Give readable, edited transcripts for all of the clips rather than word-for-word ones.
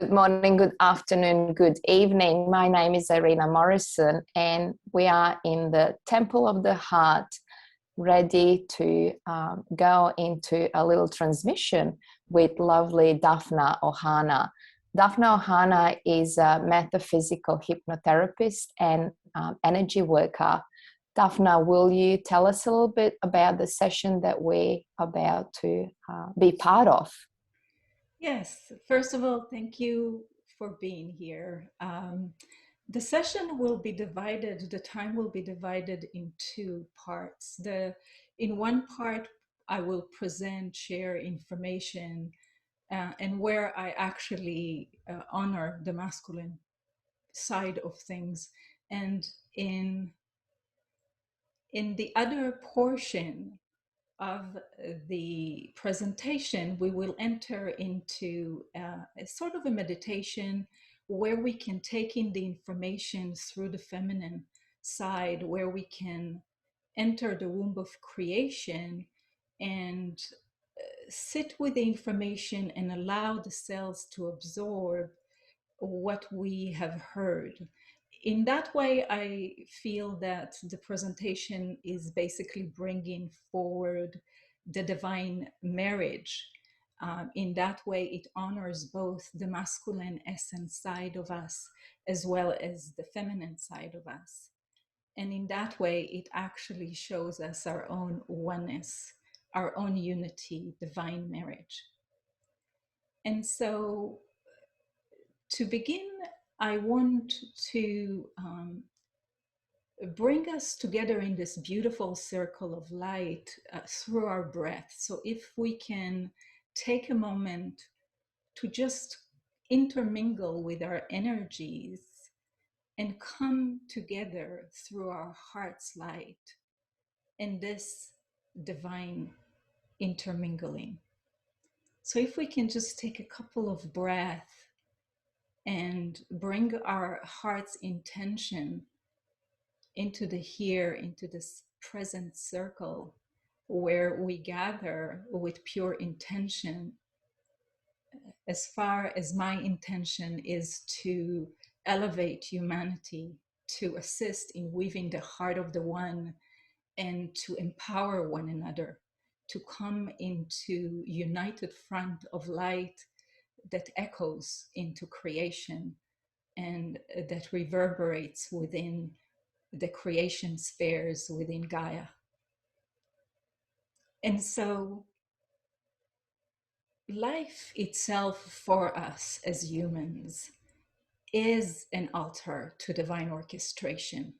Good morning, good afternoon, good evening. My name is Irina Morrison, and we are in the Temple of the Heart, ready to go into a little transmission with lovely Dafna Ohana. Dafna Ohana is a metaphysical hypnotherapist and energy worker. Dafna, will you tell us a little bit about the session that we're about to be part of? Yes, first of all, thank you for being here. The session will be divided, the time will be divided in two parts. In one part, I will present, share information, and where I actually honor the masculine side of things. And in the other portion of the presentation, we will enter into a sort of a meditation where we can take in the information through the feminine side, where we can enter the womb of creation and sit with the information and allow the cells to absorb what we have heard. In that way, I feel that the presentation is basically bringing forward the divine marriage. In that way, it honors both the masculine essence side of us as well as the feminine side of us. And in that way, it actually shows us our own oneness, our own unity, divine marriage. And so to begin, I want to bring us together in this beautiful circle of light through our breath. So if we can take a moment to just intermingle with our energies and come together through our heart's light in this divine intermingling. So if we can just take a couple of breaths and bring our heart's intention into the here, into this present circle where we gather with pure intention. As far as my intention is to elevate humanity, to assist in weaving the heart of the one, and to empower one another, to come into united front of light that echoes into creation and that reverberates within the creation spheres within Gaia. And so life itself for us as humans is an altar to divine orchestration.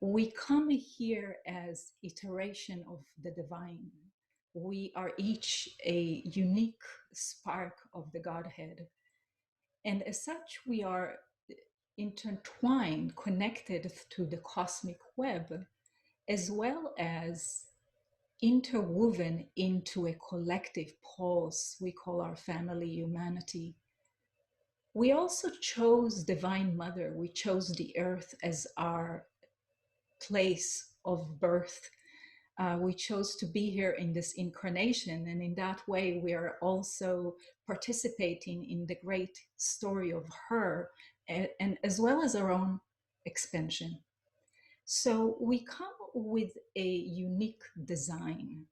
We come here as iteration of the divine. We are each a unique spark of the Godhead. And as such, we are intertwined, connected to the cosmic web, as well as interwoven into a collective pulse we call our family humanity. We also chose Divine Mother. We chose the earth as our place of birth. We chose to be here in this incarnation, and in that way we are also participating in the great story of her, and as well as our own expansion. So we come with a unique design,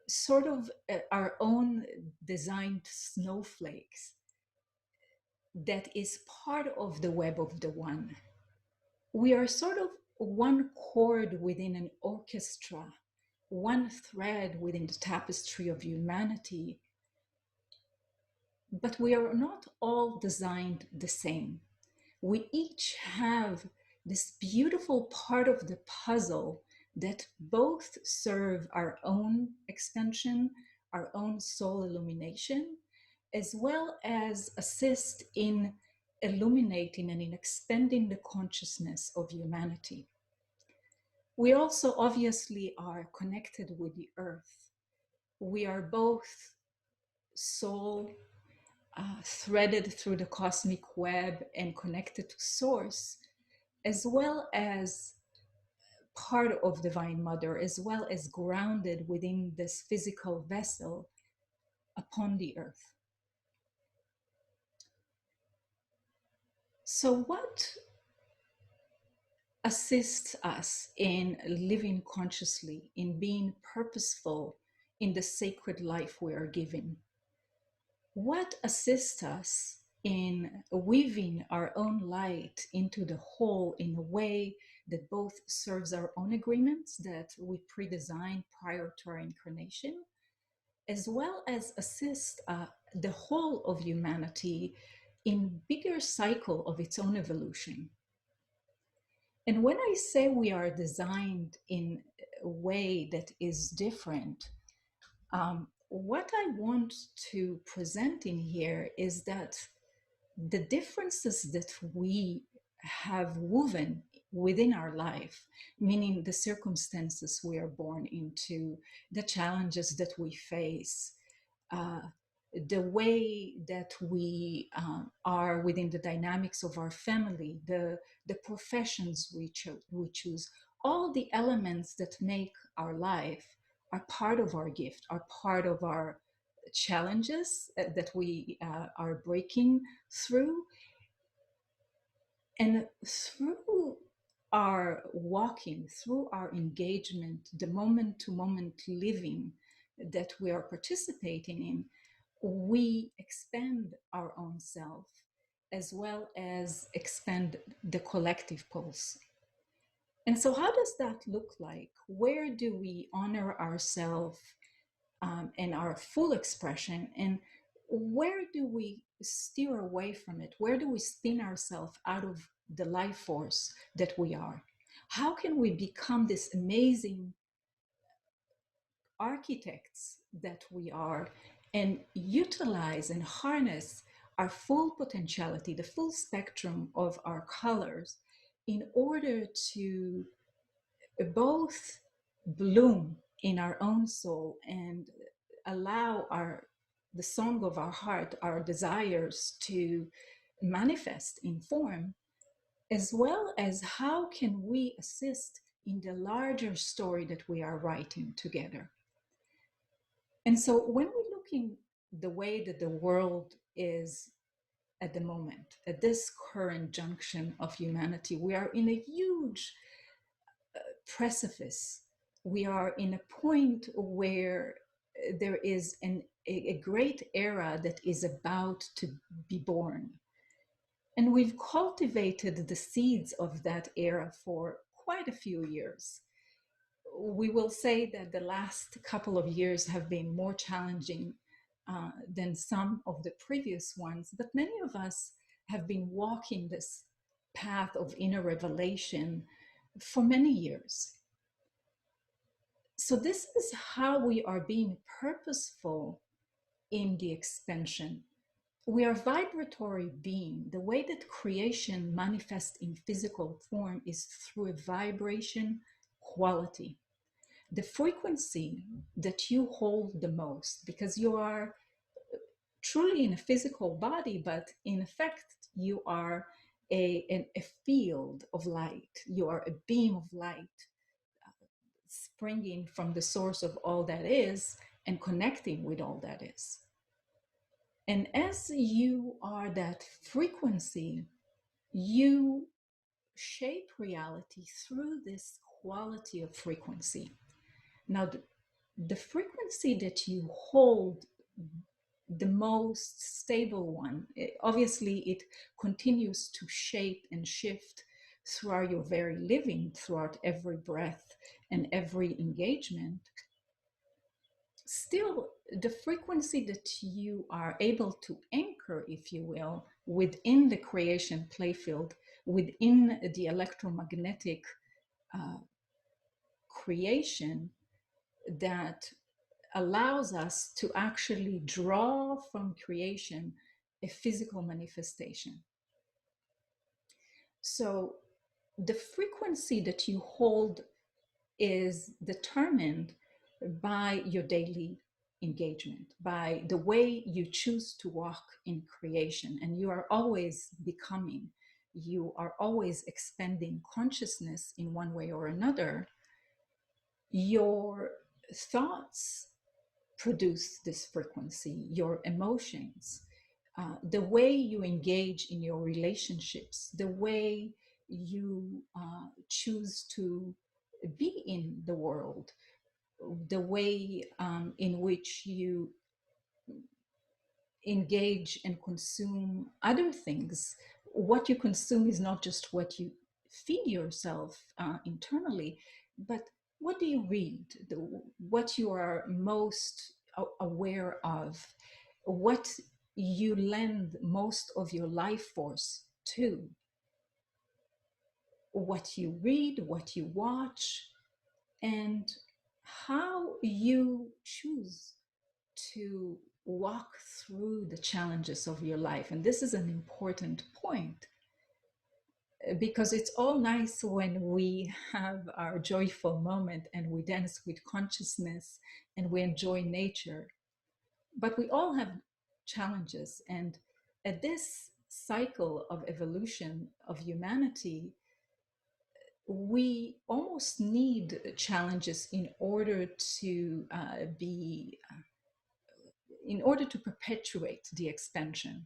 sort of our own designed snowflakes that is part of the web of the one. We are sort of one chord within an orchestra, one thread within the tapestry of humanity, but we are not all designed the same. We each have this beautiful part of the puzzle that both serve our own expansion, our own soul illumination, as well as assist in illuminating and in expanding the consciousness of humanity. We also obviously are connected with the earth. We are both soul threaded through the cosmic web and connected to source, as well as part of Divine Mother, as well as grounded within this physical vessel upon the earth. So, what assists us in living consciously, in being purposeful in the sacred life we are given? What assists us in weaving our own light into the whole in a way that both serves our own agreements that we pre-designed prior to our incarnation, as well as assist the whole of humanity in bigger cycle of its own evolution? And when I say we are designed in a way that is different, what I want to present in here is that the differences that we have woven within our life, meaning the circumstances we are born into, the challenges that we face, uh, the way that we are within the dynamics of our family, the professions we choose, all the elements that make our life are part of our gift, are part of our challenges that we are breaking through. And through our walking, through our engagement, the moment to moment living that we are participating in, we expand our own self as well as expand the collective pulse. And so, how does that look like? Where do we honor ourselves and our full expression? And where do we steer away from it? Where do we spin ourselves out of the life force that we are? How can we become this amazing architects that we are and utilize and harness our full potentiality, the full spectrum of our colors, in order to both bloom in our own soul and allow the song of our heart, our desires to manifest in form, as well as how can we assist in the larger story that we are writing together. And so when we look in the way that the world is at the moment, at this current junction of humanity, we are in a huge precipice. We are in a point where there is a great era that is about to be born. And we've cultivated the seeds of that era for quite a few years. We will say that the last couple of years have been more challenging than some of the previous ones, but many of us have been walking this path of inner revelation for many years. So this is how we are being purposeful in the expansion. We are vibratory being. The way that creation manifests in physical form is through a vibration quality. The frequency that you hold the most, because you are truly in a physical body, but in effect, you are a field of light. You are a beam of light springing from the source of all that is and connecting with all that is. And as you are that frequency, you shape reality through this quality of frequency. Now, the frequency that you hold, the most stable one, obviously it continues to shape and shift throughout your very living, throughout every breath and every engagement. Still, the frequency that you are able to anchor, if you will, within the creation playfield, within the electromagnetic creation that allows us to actually draw from creation a physical manifestation. So the frequency that you hold is determined by your daily engagement, by the way you choose to walk in creation. And you are always becoming, you are always expanding consciousness in one way or another. Your thoughts produce this frequency, your emotions, the way you engage in your relationships, the way you choose to be in the world, the way in which you engage and consume other things. What you consume is not just what you feed yourself internally, but what do you read, what you are most aware of, what you lend most of your life force to, what you read, what you watch, and how you choose to walk through the challenges of your life. And this is an important point, because it's all nice when we have our joyful moment and we dance with consciousness and we enjoy nature. But we all have challenges. And at this cycle of evolution of humanity, we almost need challenges in order to in order to perpetuate the expansion.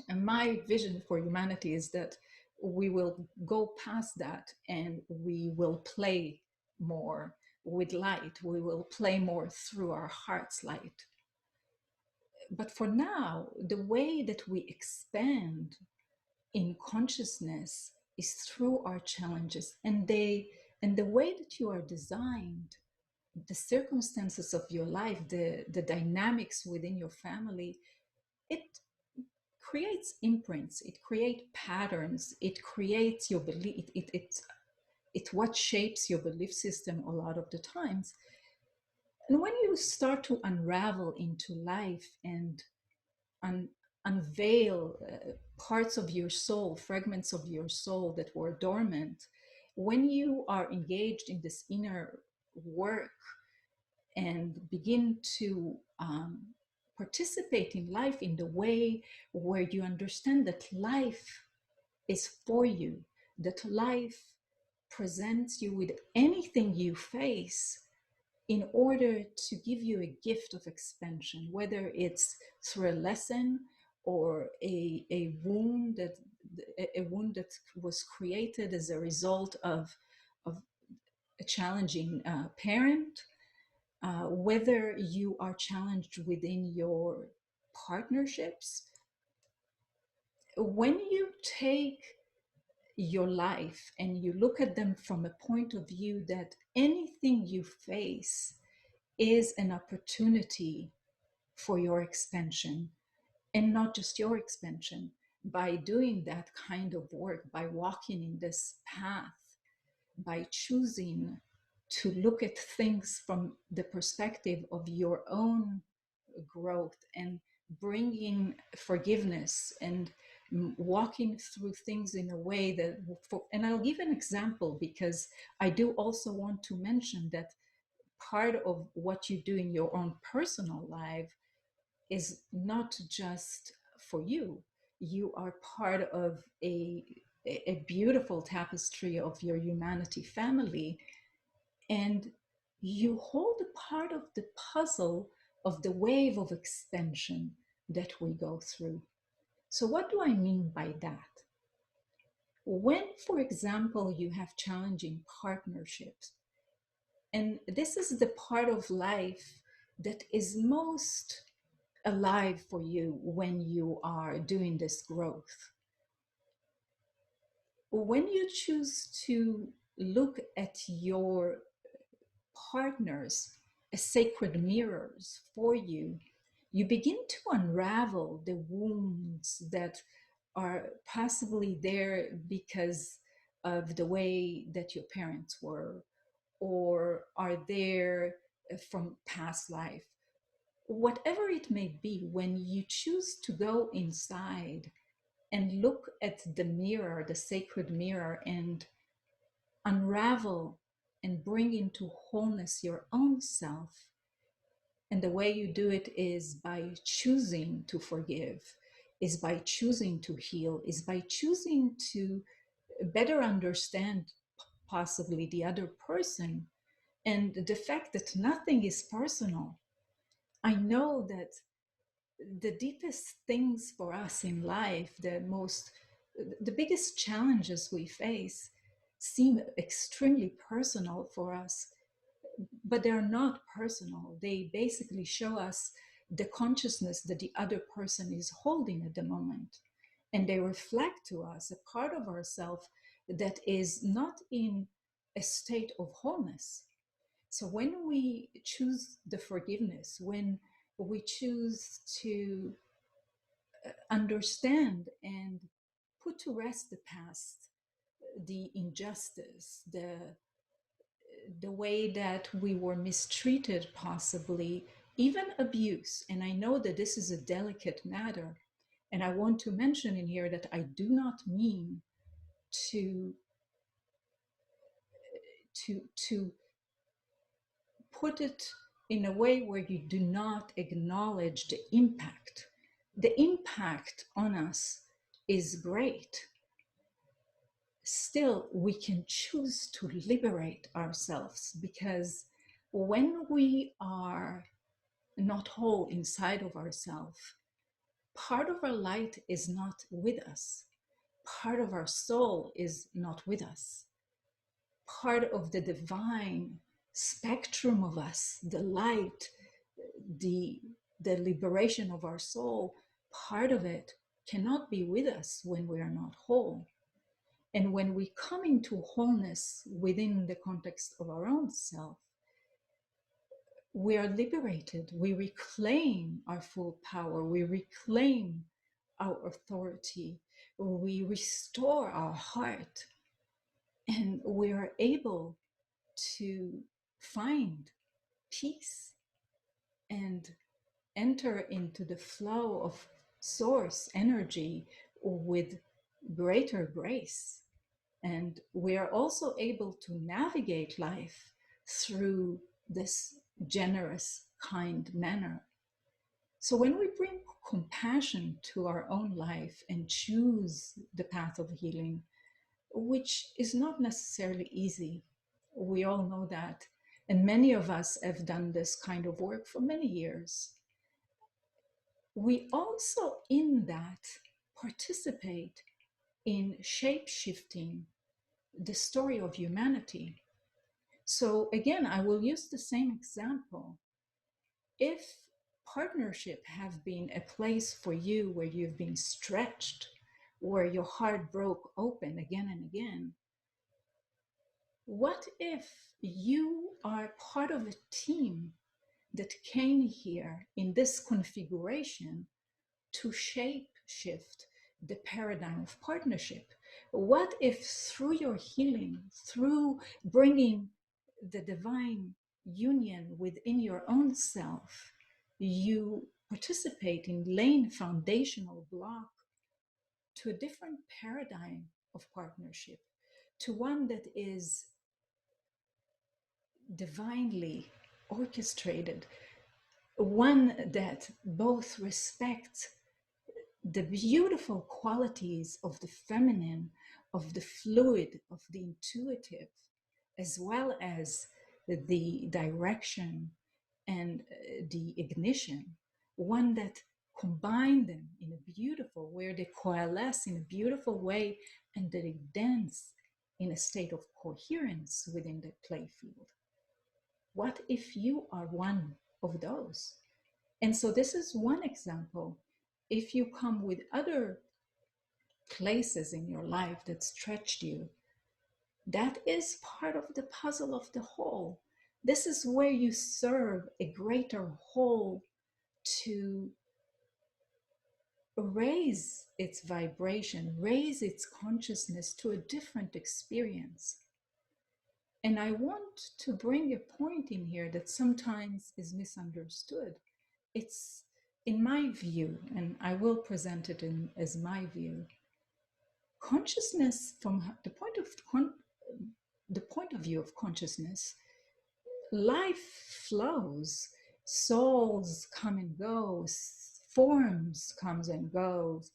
And my vision for humanity is that we will go past that and we will play more with light. We will play more through our heart's light. But for now, the way that we expand in consciousness is through our challenges. And the way that you are designed, the circumstances of your life, the dynamics within your family, it creates imprints, it creates patterns, it creates your belief, it's what shapes your belief system a lot of the times. And when you start to unravel into life and unveil parts of your soul, fragments of your soul that were dormant, when you are engaged in this inner work and begin to participate in life in the way where you understand that life is for you, that life presents you with anything you face in order to give you a gift of expansion, whether it's through a lesson or a wound that was created as a result of a challenging parent, whether you are challenged within your partnerships. When you take your life and you look at them from a point of view that anything you face is an opportunity for your expansion, and not just your expansion, by doing that kind of work, by walking in this path, by choosing to look at things from the perspective of your own growth and bringing forgiveness and walking through things in a way that, and I'll give an example because I do also want to mention that part of what you do in your own personal life is not just for you. You are part of a beautiful tapestry of your humanity family, and you hold a part of the puzzle of the wave of expansion that we go through. So what do I mean by that? When, for example, you have challenging partnerships, and this is the part of life that is most alive for you when you are doing this growth. When you choose to look at your partners as sacred mirrors for you, you begin to unravel the wounds that are possibly there because of the way that your parents were, or are there from past life. Whatever it may be, when you choose to go inside and look at the mirror, the sacred mirror, and unravel and bring into wholeness your own self. And the way you do it is by choosing to forgive, is by choosing to heal, is by choosing to better understand possibly the other person and the fact that nothing is personal. I know that the deepest things for us in life, the biggest challenges we face seem extremely personal for us, but they're not personal. They basically show us the consciousness that the other person is holding at the moment. And they reflect to us a part of ourselves that is not in a state of wholeness. So when we choose the forgiveness, when we choose to understand and put to rest the past, the injustice, the way that we were mistreated, possibly even abuse. And I know that this is a delicate matter, and I want to mention in here that I do not mean to to put it in a way where you do not acknowledge the impact. The impact on us is great. Still, we can choose to liberate ourselves, because when we are not whole inside of ourselves, part of our light is not with us. Part of our soul is not with us. Part of the divine spectrum of us, the light, the liberation of our soul, part of it cannot be with us when we are not whole. And when we come into wholeness within the context of our own self, we are liberated. We reclaim our full power. We reclaim our authority. We restore our heart. And we are able to find peace and enter into the flow of source energy with greater grace. And we are also able to navigate life through this generous, kind manner. So when we bring compassion to our own life and choose the path of healing, which is not necessarily easy, we all know that, and many of us have done this kind of work for many years, we also in that participate in shape-shifting the story of humanity. So again, I will use the same example. If partnership have been a place for you where you've been stretched, where your heart broke open again and again, what if you are part of a team that came here in this configuration to shape shift the paradigm of partnership? What if through your healing, through bringing the divine union within your own self, you participate in laying foundational block to a different paradigm of partnership, to one that is divinely orchestrated, one that both respects the beautiful qualities of the feminine, of the fluid, of the intuitive, as well as the direction and the ignition, one that combine them in a beautiful, where they coalesce in a beautiful way and that they dance in a state of coherence within the play field. What if you are one of those? And so this is one example. If you come with other places in your life that stretched you, that is part of the puzzle of the whole. This is where you serve a greater whole to raise its vibration, raise its consciousness to a different experience. And I want to bring a point in here that sometimes is misunderstood. It's, in my view, and I will present it as my view, consciousness from the point of view of consciousness, life flows, souls come and go, forms comes and goes.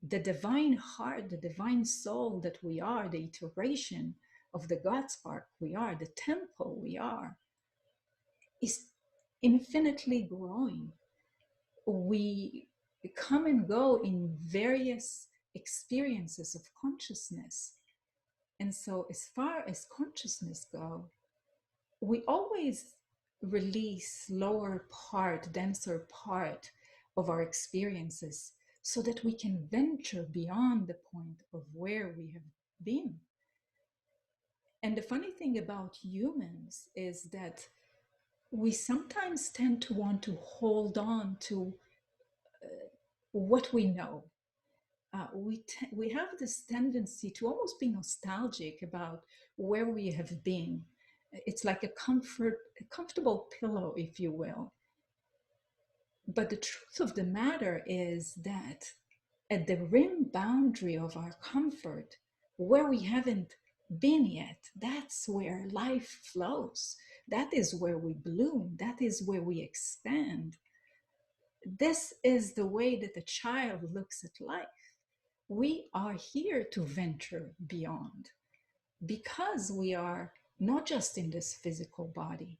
The divine heart, the divine soul that we are, the iteration of the God spark we are, the temple we are, is infinitely growing. we come and go in various experiences of consciousness. And so as far as consciousness go, we always release lower part, denser part of our experiences so that we can venture beyond the point of where we have been. And the funny thing about humans is that we sometimes tend to want to hold on to what we know. We have this tendency to almost be nostalgic about where we have been. It's like a comfortable pillow, if you will. But the truth of the matter is that at the rim boundary of our comfort, where we haven't been yet, that's where life flows. That is where we bloom. That is where we expand. This is the way that a child looks at life. We are here to venture beyond because we are not just in this physical body.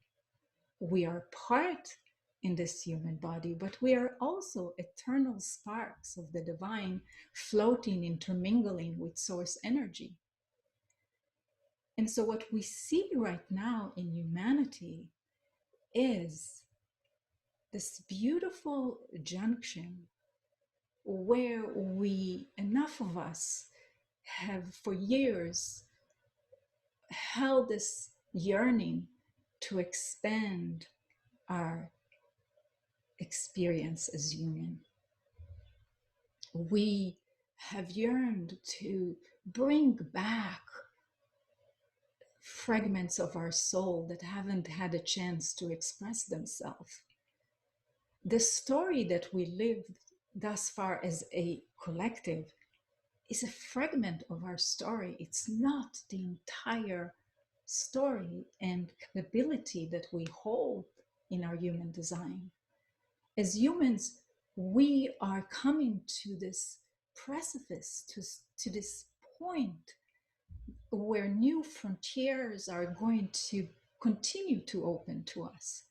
We are part in this human body, but we are also eternal sparks of the divine floating, intermingling with source energy. And so what we see right now in humanity is this beautiful junction where enough of us have for years held this yearning to expand our experience as human. We have yearned to bring back fragments of our soul that haven't had a chance to express themselves. The story that we lived thus far as a collective is a fragment of our story. It's not the entire story and capability that we hold in our human design. As humans, we are coming to this precipice, to this point where new frontiers are going to continue to open to us.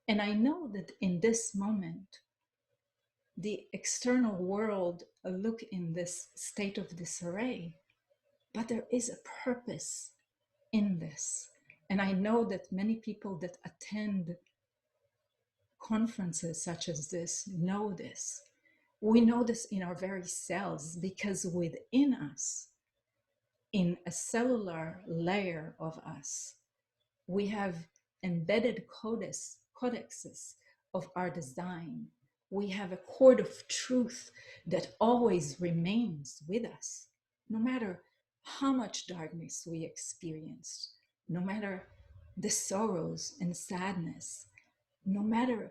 And I know that in this moment, the external world look in this state of disarray, but there is a purpose in this. And I know that many people that attend conferences such as this know this. We know this in our very cells because within us, in a cellular layer of us, we have embedded codexes of our design. We have a chord of truth that always remains with us, no matter how much darkness we experienced, no matter the sorrows and sadness, no matter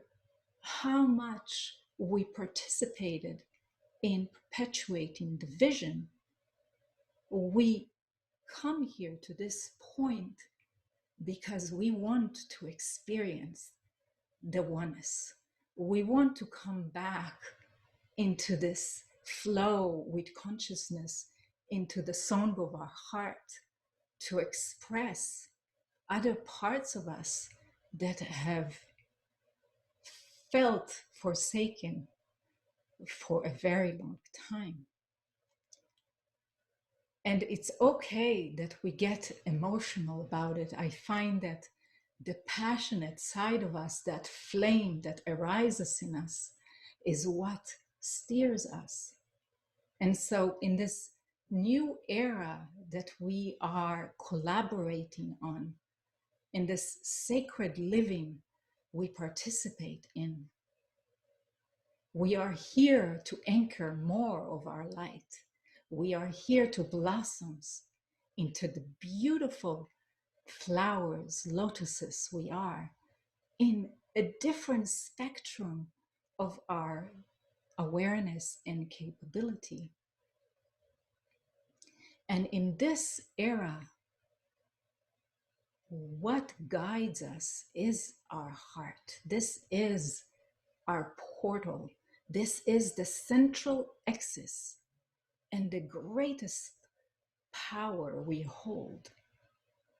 how much we participated in perpetuating division, we come here to this point because we want to experience the oneness. We want to come back into this flow with consciousness, into the song of our heart, to express other parts of us that have felt forsaken for a very long time. And it's okay that we get emotional about it. I find that the passionate side of us, that flame that arises in us, is what steers us. And so in this new era that we are collaborating on, in this sacred living we participate in, we are here to anchor more of our light. We are here to blossom into the beautiful flowers, lotuses we are, in a different spectrum of our awareness and capability. And in this era, what guides us is our heart. This is our portal. This is the central axis and the greatest power we hold.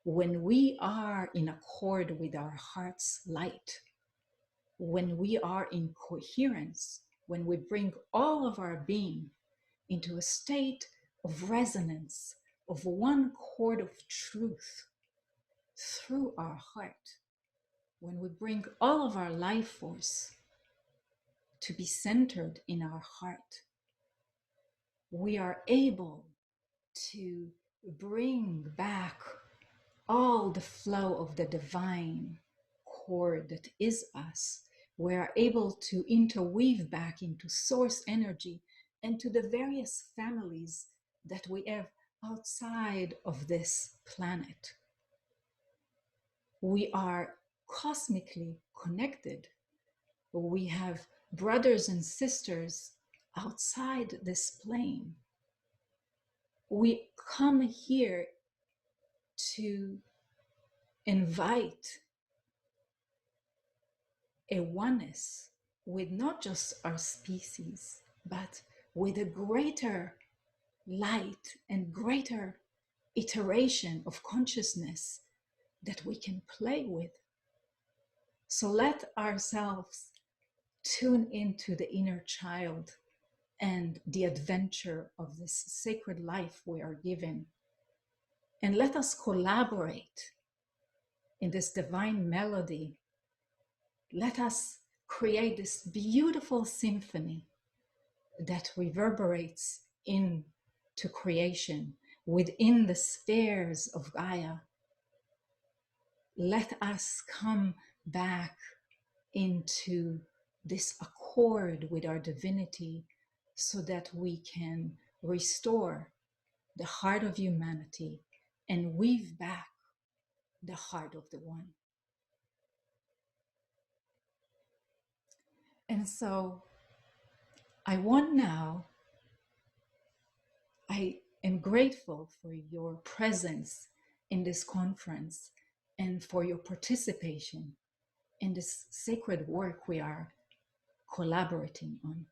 When we are in accord with our heart's light, when we are in coherence when we bring all of our being into a state of resonance, of one chord of truth through our heart, when we bring all of our life force to be centered in our heart, we are able to bring back all the flow of the divine chord that is us. We are able to interweave back into source energy and to the various families that we have outside of this planet. We are cosmically connected. We have brothers and sisters outside this plane. We come here to invite a oneness with not just our species, but with a greater light and greater iteration of consciousness that we can play with. So let ourselves tune into the inner child and the adventure of this sacred life we are given. And let us collaborate in this divine melody. Let us create this beautiful symphony that reverberates into creation within the spheres of Gaia. Let us come back into this accord with our divinity so that we can restore the heart of humanity and weave back the heart of the one. And so I am grateful for your presence in this conference and for your participation in this sacred work we are collaborating on.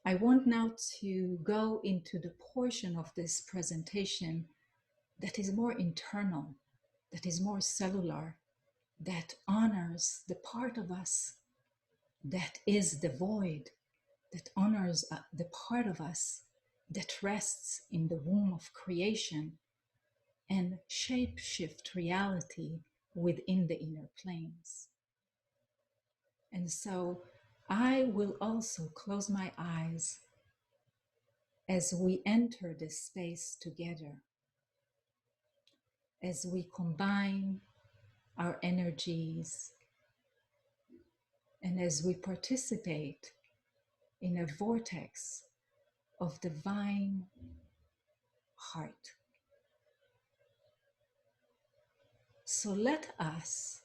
I want now to go into the portion of this presentation that is more internal, that is more cellular, that honors the part of us that is the void, that honors the part of us that rests in the womb of creation and shape-shift reality within the inner planes. And so I will also close my eyes as we enter this space together, as we combine our energies and as we participate in a vortex of divine heart. So let us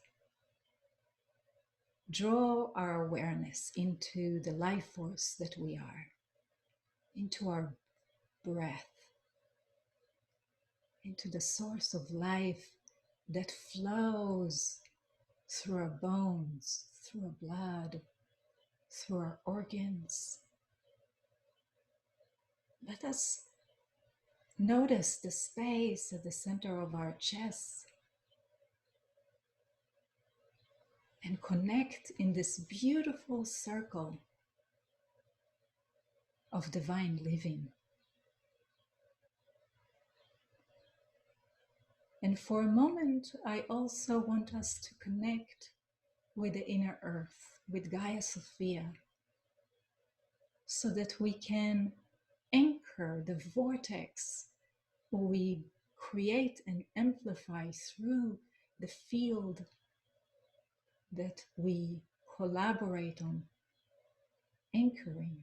draw our awareness into the life force that we are, into our breath, into the source of life that flows through our bones, through our blood, through our organs. Let us notice the space at the center of our chest and connect in this beautiful circle of divine living. And for a moment, I also want us to connect with the inner earth, with Gaia Sophia, so that we can anchor the vortex we create and amplify through the field that we collaborate on anchoring.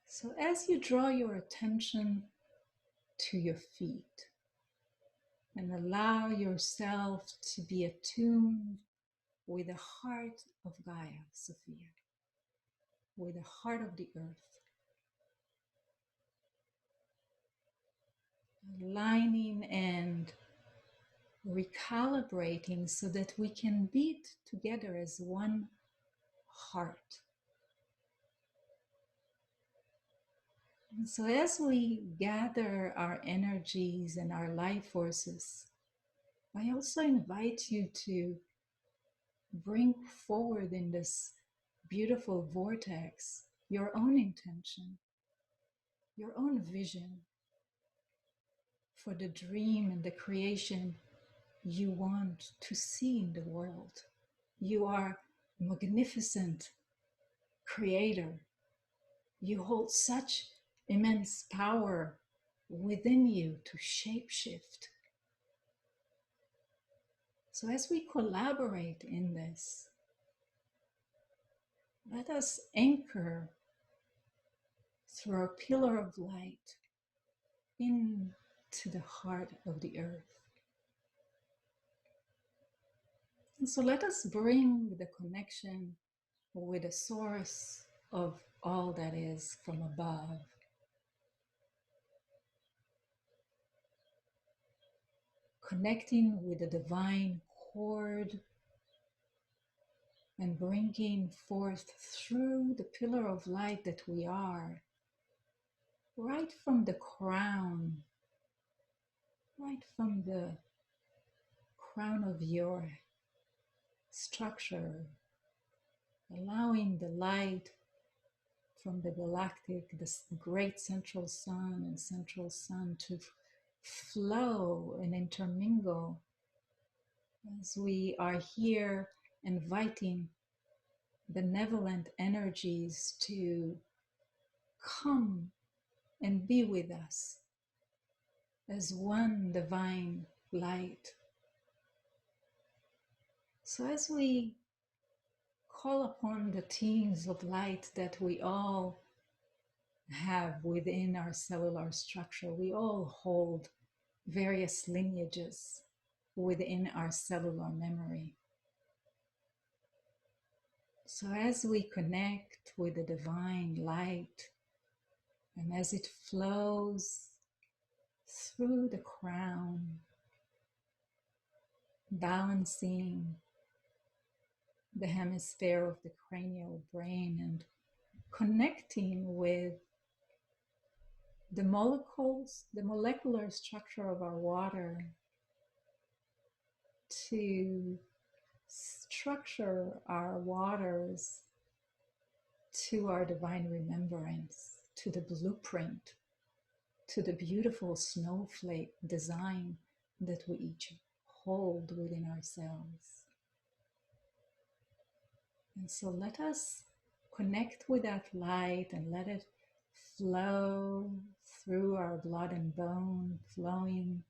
So as you draw your attention to your feet and allow yourself to be attuned with the heart of Gaia Sophia, with the heart of the earth, aligning and recalibrating so that we can beat together as one heart. And so as we gather our energies and our life forces, I also invite you to bring forward in this beautiful vortex your own intention, your own vision for the dream and the creation you want to see in the world. You are a magnificent creator. You hold such immense power within you to shapeshift. So as we collaborate in this, let us anchor through our pillar of light into the heart of the earth. And so let us bring the connection with the source of all that is from above. Connecting with the divine chord and bringing forth through the pillar of light that we are, right from the crown, right from the crown of your structure, allowing the light from the galactic, this great central sun to flow and intermingle as we are here inviting benevolent energies to come and be with us as one divine light. So as we call upon the teams of light that we all have within our cellular structure, we all hold various lineages within our cellular memory. So as we connect with the divine light and as it flows through the crown, balancing the hemisphere of the cranial brain and connecting with the molecules, the molecular structure of our water to structure our waters to our divine remembrance, to the blueprint, to the beautiful snowflake design that we each hold within ourselves. And so let us connect with that light and let it flow through our blood and bone, flowing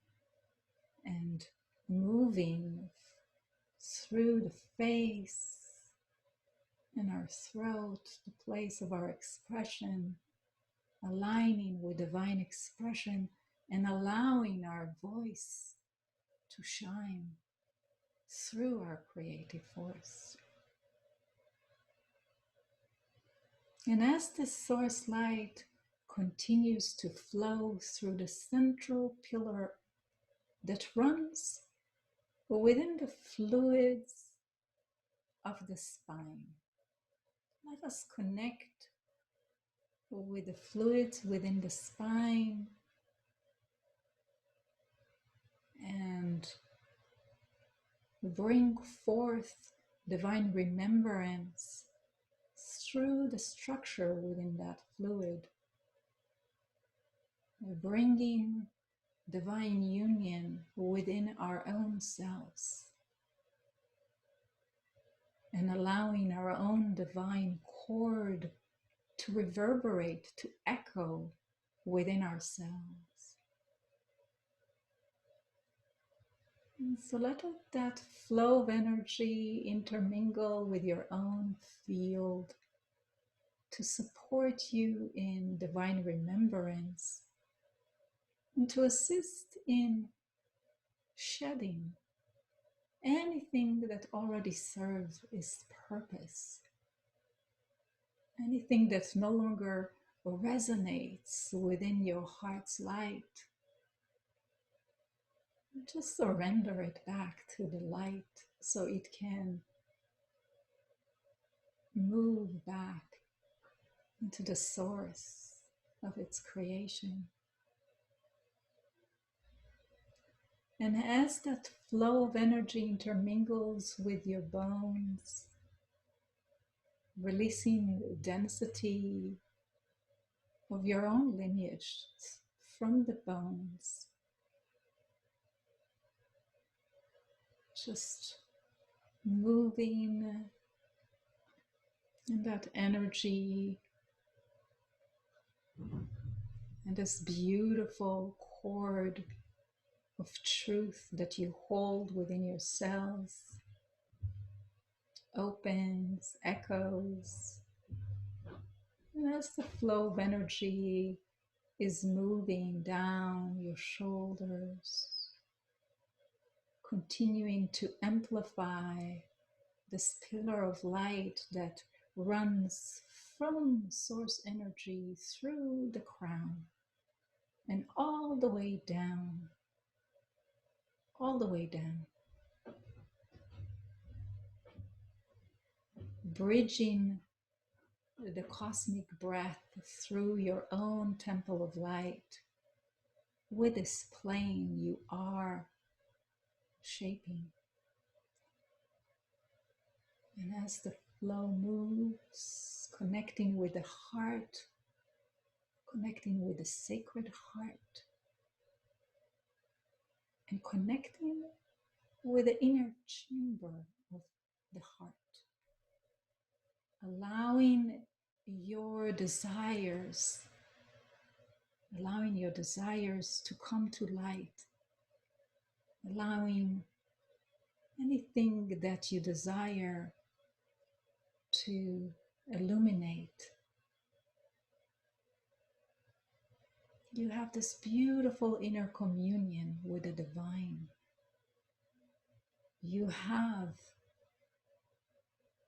and moving through the face and our throat, the place of our expression, aligning with divine expression and allowing our voice to shine through our creative force. And as the source light continues to flow through the central pillar that runs within the fluids of the spine, let us connect with the fluids within the spine and bring forth divine remembrance through the structure within that fluid, bringing divine union within our own selves and allowing our own divine chord to reverberate, to echo within ourselves. And so let that flow of energy intermingle with your own field to support you in divine remembrance and to assist in shedding anything that already serves its purpose, anything that no longer resonates within your heart's light. Just surrender it back to the light so it can move back into the source of its creation. And as that flow of energy intermingles with your bones, releasing density of your own lineage from the bones, just moving in that energy and this beautiful chord of truth that you hold within your cells opens, echoes, and as the flow of energy is moving down your shoulders, continuing to amplify this pillar of light that runs from source energy through the crown and all the way down, bridging the cosmic breath through your own temple of light with this plane you are shaping. And as the flow moves, connecting with the heart, connecting with the sacred heart, and connecting with the inner chamber of the heart, allowing your desires to come to light, allowing anything that you desire to illuminate. You have this beautiful inner communion with the divine. You have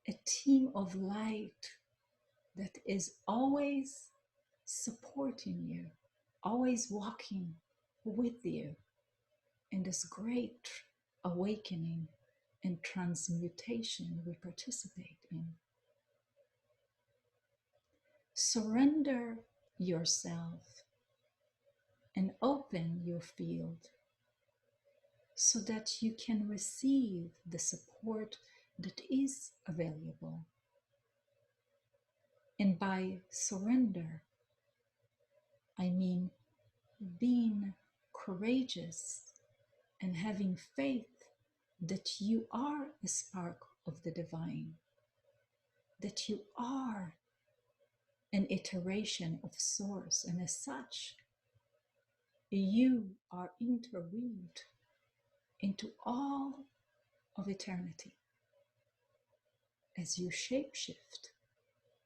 a team of light that is always supporting you, always walking with you in this great awakening and transmutation we participate in. Surrender yourself and open your field so that you can receive the support that is available. And by surrender, I mean being courageous and having faith that you are a spark of the divine, that you are an iteration of source, and as such, you are interweaved into all of eternity as you shapeshift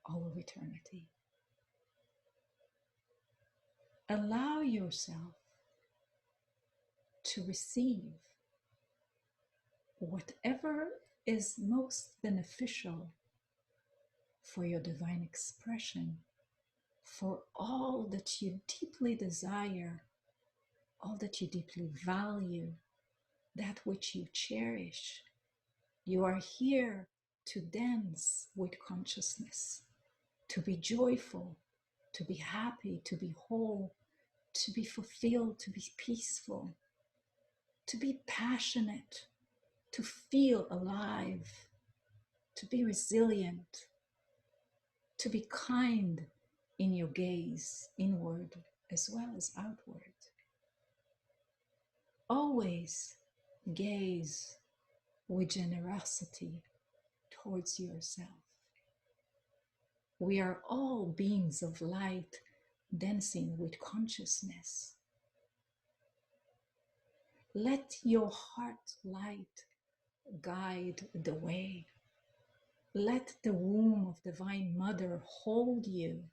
all of eternity. Allow yourself to receive whatever is most beneficial for your divine expression, for all that you deeply desire, all that you deeply value, that which you cherish. You are here to dance with consciousness, to be joyful, to be happy, to be whole, to be fulfilled, to be peaceful, to be passionate, to feel alive, to be resilient, to be kind in your gaze, inward as well as outward. Always gaze with generosity towards yourself. We are all beings of light dancing with consciousness. Let your heart light guide the way. Let the womb of Divine Mother hold you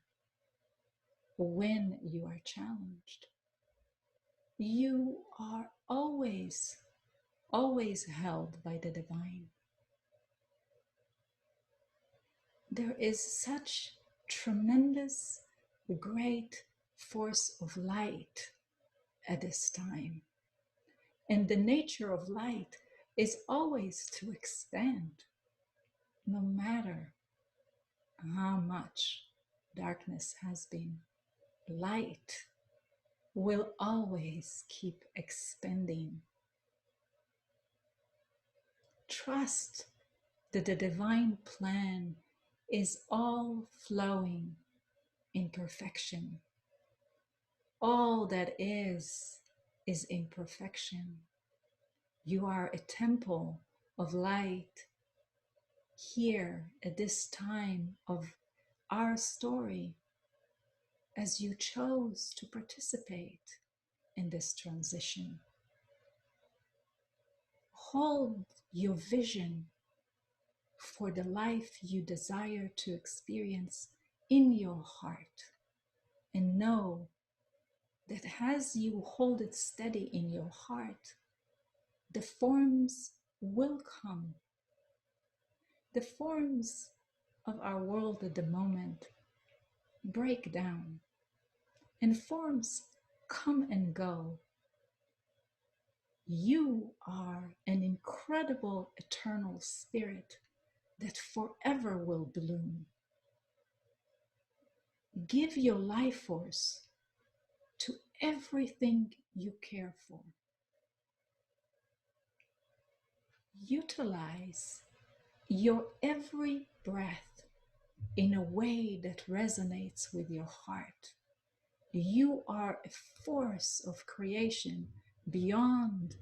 when you are challenged. You are always held by the divine. There is such tremendous, great force of light at this time. And the nature of light is always to expand, no matter how much darkness has been. Light will always keep expanding Trust that the divine plan is all flowing in perfection. All that is imperfection. You are a temple of light here at this time of our story, as you chose to participate in this transition. Hold your vision for the life you desire to experience in your heart, and know that as you hold it steady in your heart, the forms will come. The forms of our world at the moment break down, and forms come and go. You are an incredible eternal spirit that forever will bloom. Give your life force to everything you care for. Utilize your every breath in a way that resonates with your heart. You are a force of creation beyond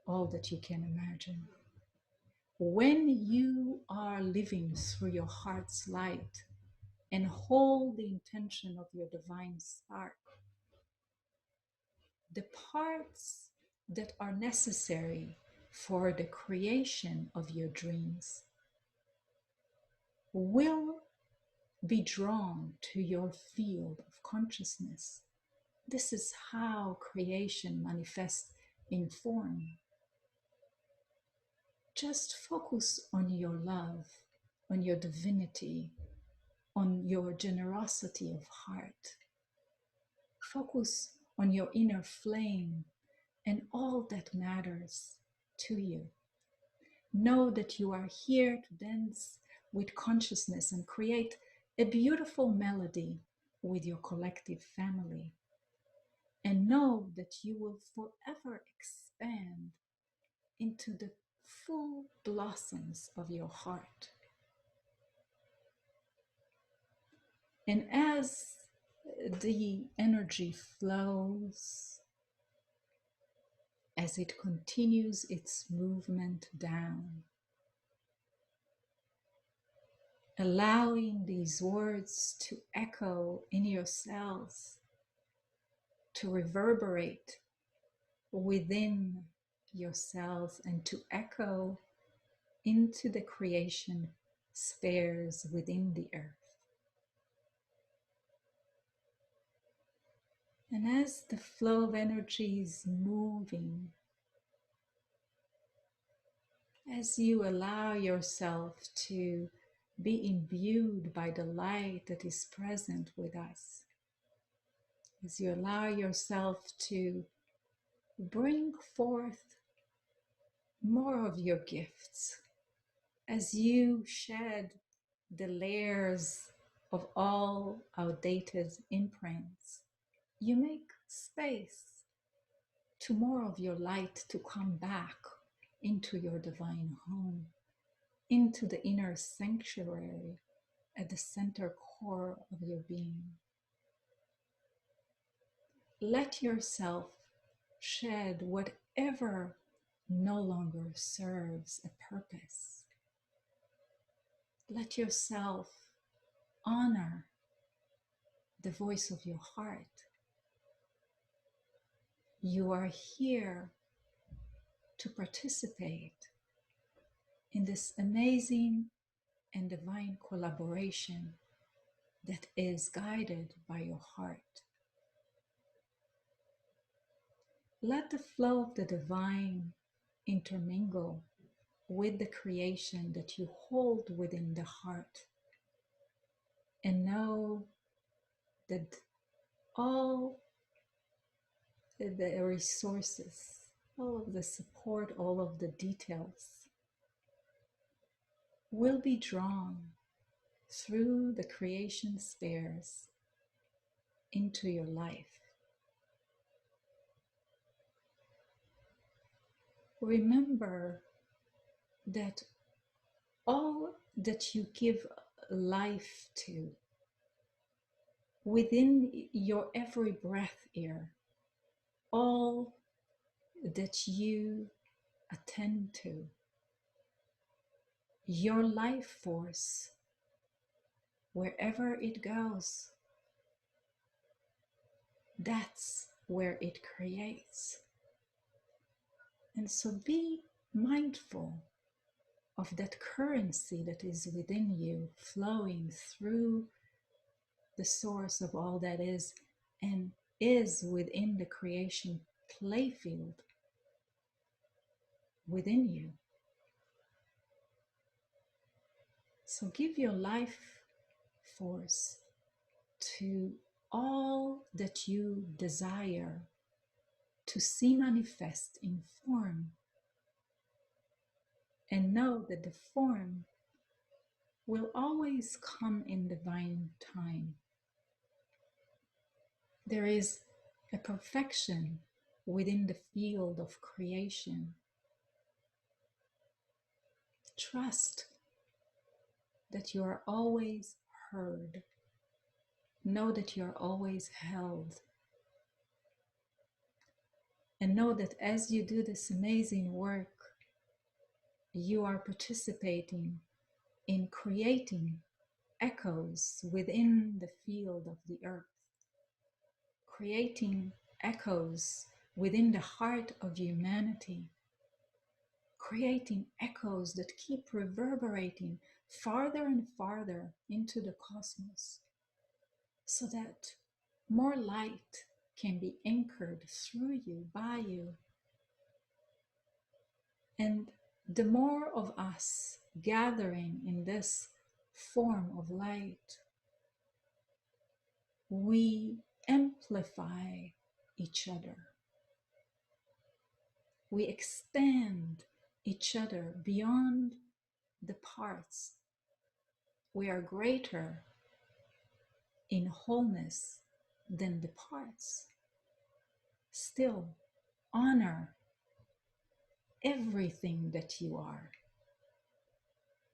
all that you can imagine. When you are living through your heart's light and hold the intention of your divine spark, the parts that are necessary for the creation of your dreams will be drawn to your field of consciousness. This is how creation manifests in form. Just focus on your love, on your divinity, on your generosity of heart. Focus on your inner flame and all that matters to you. Know that you are here to dance with consciousness and create a beautiful melody with your collective family. And know that you will forever expand into the full blossoms of your heart. And as the energy flows, as it continues its movement down, allowing these words to echo in your cells, to reverberate within your cells, and to echo into the creation spheres within the earth. And as the flow of energy is moving, as you allow yourself to be imbued by the light that is present with us, as you allow yourself to bring forth more of your gifts, as you shed the layers of all outdated imprints, you make space to more of your light to come back into your divine home, into the inner sanctuary at the center core of your being. Let yourself shed whatever no longer serves a purpose. Let yourself honor the voice of your heart. You are here to participate in this amazing and divine collaboration that is guided by your heart. Let the flow of the divine intermingle with the creation that you hold within the heart, and know that all the resources, all of the support, all of the details will be drawn through the creation spheres into your life. Remember that all that you give life to within your every breath here, all that you attend to, your life force, wherever it goes, that's where it creates. And so be mindful of that currency that is within you, flowing through the source of all that is and is within the creation playfield within you. So give your life force to all that you desire to see manifest in form, and know that the form will always come in divine time. There is a perfection within the field of creation. Trust that you are always heard. Know that you are always held. And know that as you do this amazing work, you are participating in creating echoes within the field of the earth, creating echoes within the heart of humanity, creating echoes that keep reverberating farther and farther into the cosmos, so that more light can be anchored through you, by you. And the more of us gathering in this form of light, we amplify each other. We expand each other beyond the parts. We are greater in wholeness than the parts. Still, honor everything that you are.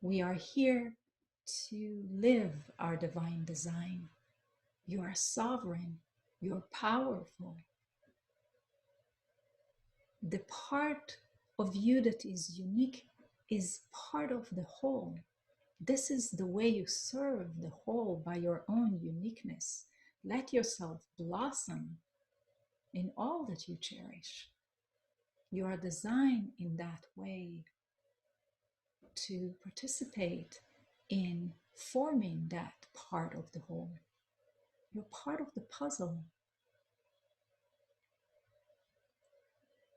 We are here to live our divine design. You are sovereign. You're powerful. The part of you that is unique is part of the whole. This is the way you serve the whole, by your own uniqueness. Let yourself blossom in all that you cherish. You are designed in that way to participate in forming that part of the whole. You're part of the puzzle.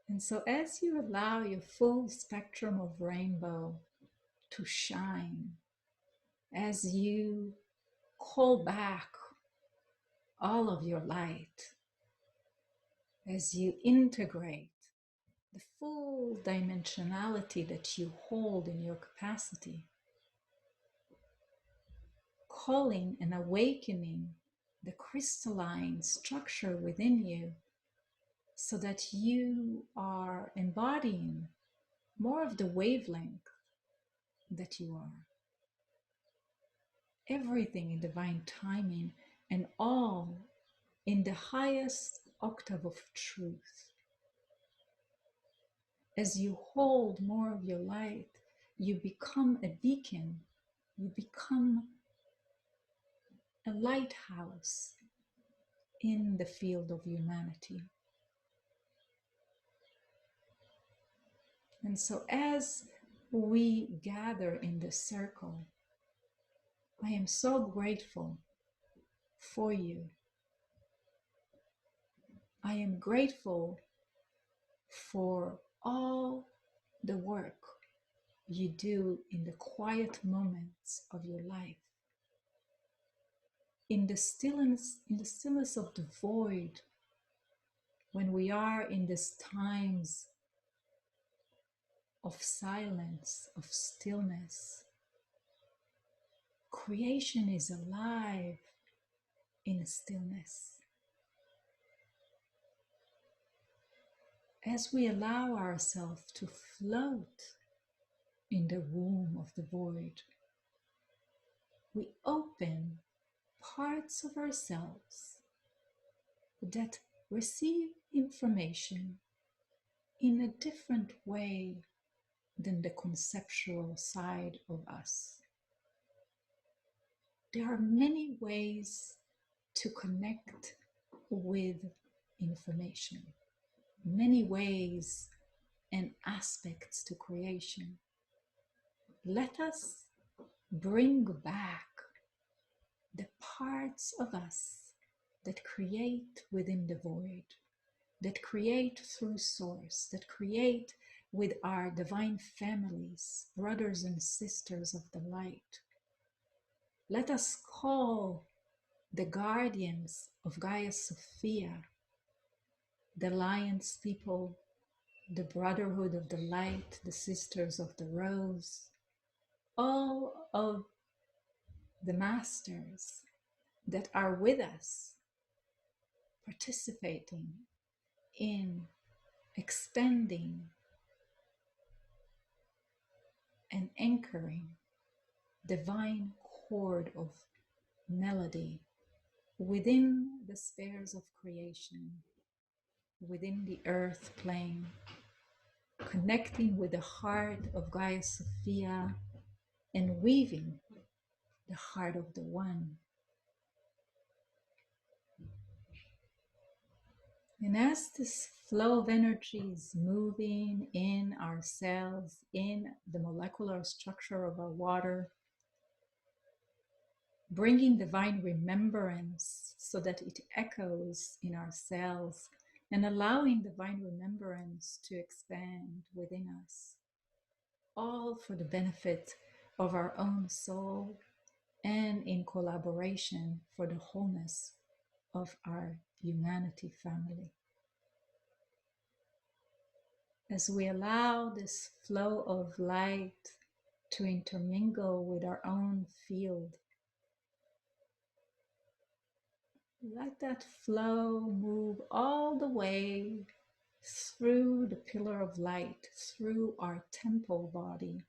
And so as you allow your full spectrum of rainbow to shine, as you call back all of your light, as you integrate the full dimensionality that you hold in your capacity, calling and awakening the crystalline structure within you, so that you are embodying more of the wavelength that you are. Everything in divine timing, and all in the highest octave of truth. As you hold more of your light, you become a beacon, you become a lighthouse in the field of humanity. And so as we gather in this circle, I am so grateful for you. I am grateful for all the work you do in the quiet moments of your life, in the stillness of the void, when we are in these times of silence, of stillness. Creation is alive in stillness. As we allow ourselves to float in the womb of the void, we open parts of ourselves that receive information in a different way than the conceptual side of us. There are many ways to connect with information, many ways and aspects to creation. Let us bring back the parts of us that create within the void, that create through source, that create with our divine families, brothers and sisters of the light. Let us call the guardians of Gaia Sophia, the Lion's people, the Brotherhood of the Light, the Sisters of the Rose, all of the masters that are with us, participating in expanding and anchoring divine chord of melody within the spheres of creation, within the earth plane, connecting with the heart of Gaia Sophia and weaving the heart of the One. And as this flow of energy is moving in our cells, in the molecular structure of our water, bringing divine remembrance so that it echoes in our cells and allowing divine remembrance to expand within us, all for the benefit of our own soul and in collaboration for the wholeness of our humanity family. As we allow this flow of light to intermingle with our own field, let that flow move all the way through the pillar of light, through our temple body,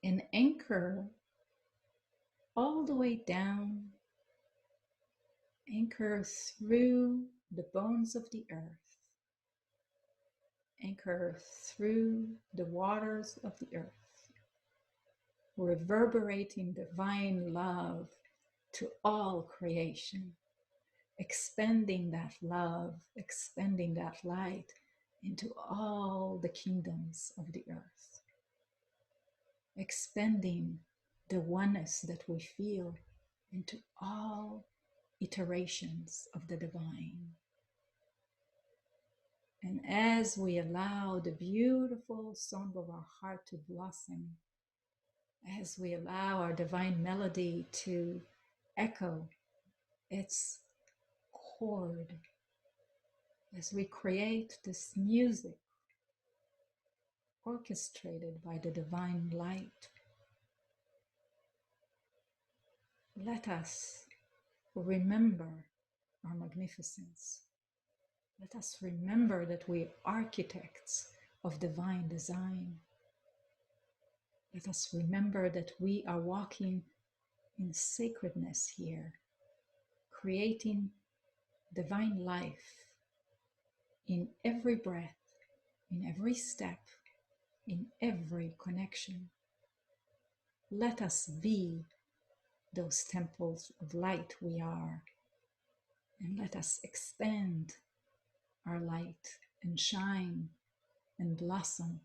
and anchor all the way down, anchor through the bones of the earth, anchor through the waters of the earth, reverberating divine love to all creation, expanding that love, expanding that light into all the kingdoms of the earth, expanding the oneness that we feel into all iterations of the divine. And as we allow the beautiful song of our heart to blossom, as we allow our divine melody to echo its chord, as we create this music orchestrated by the divine light, let us remember our magnificence. Let us remember that we are architects of divine design. Let us remember that we are walking in sacredness here, creating divine life in every breath, in every step, in every connection. Let us be those temples of light we are, and let us expand our light and shine and blossom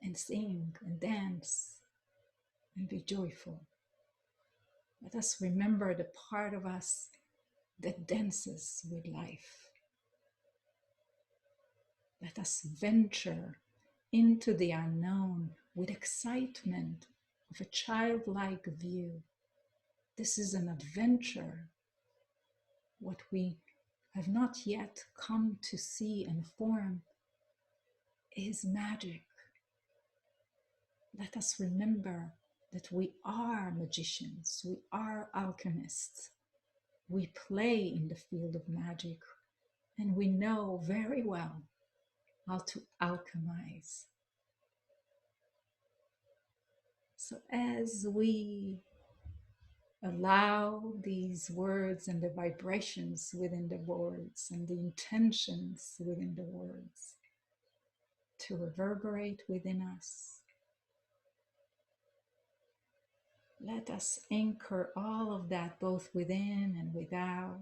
and sing and dance and be joyful. Let us remember the part of us that dances with life. Let us venture into the unknown with excitement of a childlike view. This is an adventure. What we have not yet come to see and form is magic. Let us remember that we are magicians, we are alchemists. We play in the field of magic, and we know very well how to alchemize. So as we allow these words and the vibrations within the words and the intentions within the words to reverberate within us, let us anchor all of that both within and without.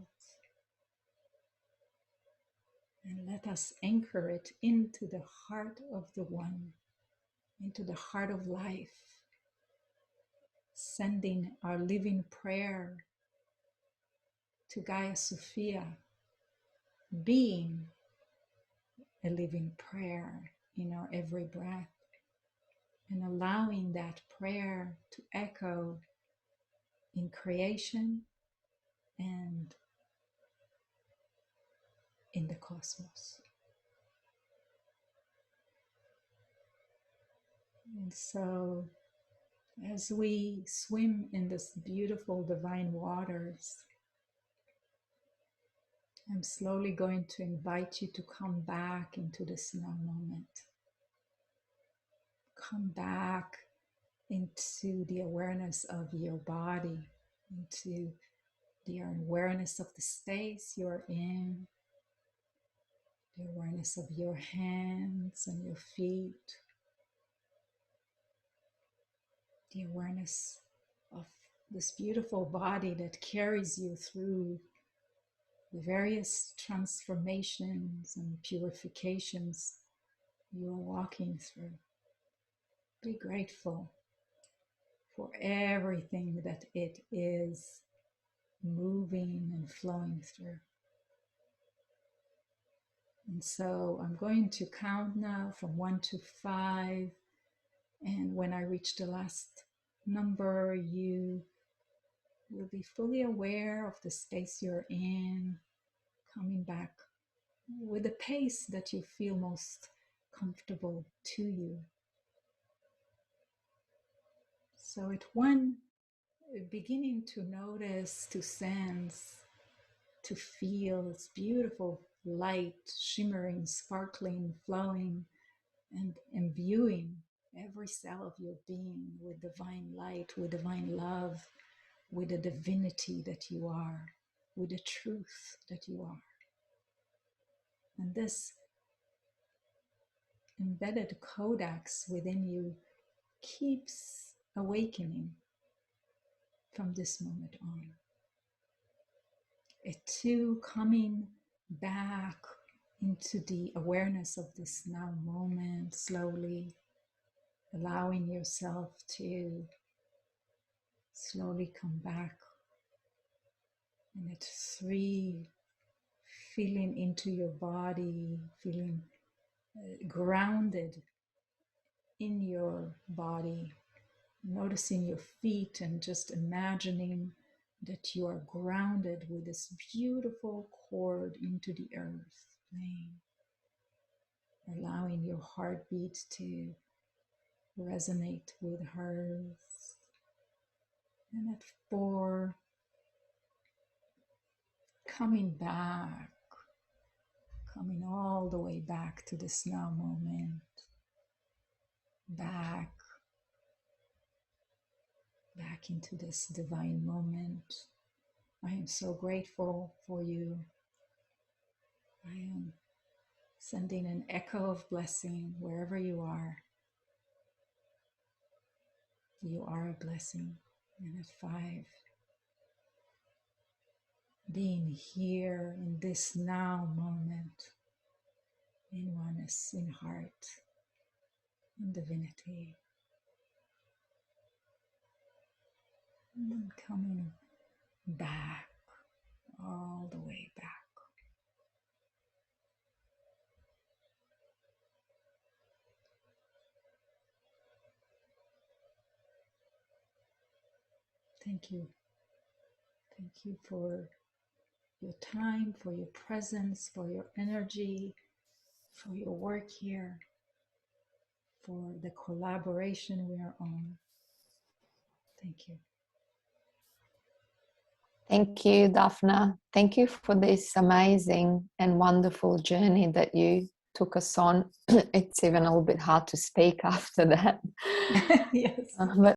And let us anchor it into the heart of the One, into the heart of life, sending our living prayer to Gaia Sophia, being a living prayer in our every breath, and allowing that prayer to echo in creation and in the cosmos. And so, as we swim in this beautiful divine waters, I'm slowly going to invite you to come back into this now moment. Come back into the awareness of your body, into the awareness of the space you're in, the awareness of your hands and your feet, the awareness of this beautiful body that carries you through the various transformations and purifications you're walking through. Be grateful for everything that it is moving and flowing through. And so I'm going to count now from 1 to 5. And when I reach the last number, you will be fully aware of the space you're in, coming back with the pace that you feel most comfortable to you. So at 1, beginning to notice, to sense, to feel this beautiful light, shimmering, sparkling, flowing, and imbuing every cell of your being with divine light, with divine love, with the divinity that you are, with the truth that you are. And this embedded codex within you keeps awakening from this moment on. It too coming back into the awareness of this now moment, slowly allowing yourself to slowly come back. And at 3, feeling into your body, feeling grounded in your body, noticing your feet and just imagining that you are grounded with this beautiful chord into the earth plane, allowing your heartbeat to resonate with hers. And at 4, coming back, coming all the way back to this now moment, back into this divine moment. I am so grateful for you. I am sending an echo of blessing wherever you are. You are a blessing. And at 5, being here in this now moment, in oneness, in heart, in divinity. And coming back, all the way back. Thank you. Thank you for your time, for your presence, for your energy, for your work here, for the collaboration we are on. Thank you. Thank you, Dafna. Thank you for this amazing and wonderful journey that you took us on. It's even a little bit hard to speak after that. Yes. But